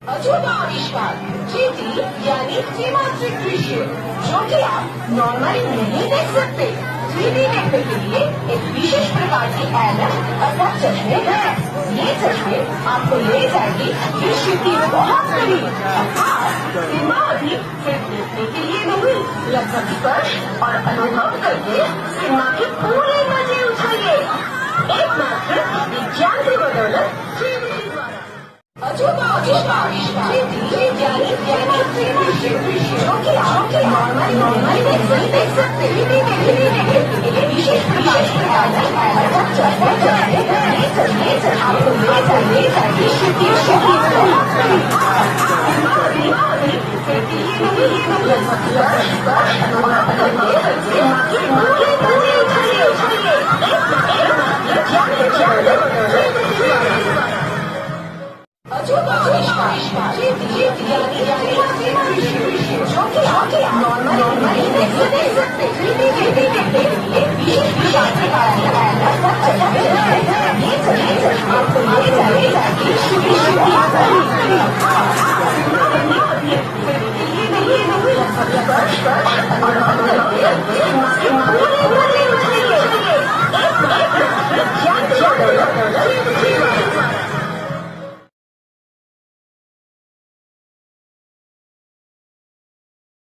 अजूबा आविष्कार थ्री यानी त्रिमात्रिक दृश्य जो कि आप नॉर्मली नहीं देख सकते। 3D देखने के लिए एक विशेष प्रकार की ऐनक अर्थात चश्मे हैं। ये चश्मे आपको ले जाएगी दृश्य की बहुत करीब। सिनेमा अभी सिर्फ देखने के लिए नहीं, लगभग स्पर्श और अनुभव करके सिनेमा के पूरे मजे उठाइए एकमात्र विज्ञान की बदौलत 3D द्वारा। अजूबा आविष्कार यानी जो कि आप नॉर्मली नहीं देख सकते। विशेष प्रकार की आपको ले जाइए अजूबा आविष्कार जो कि आप नॉर्मली नहीं देख सकते। आपको ले जाइए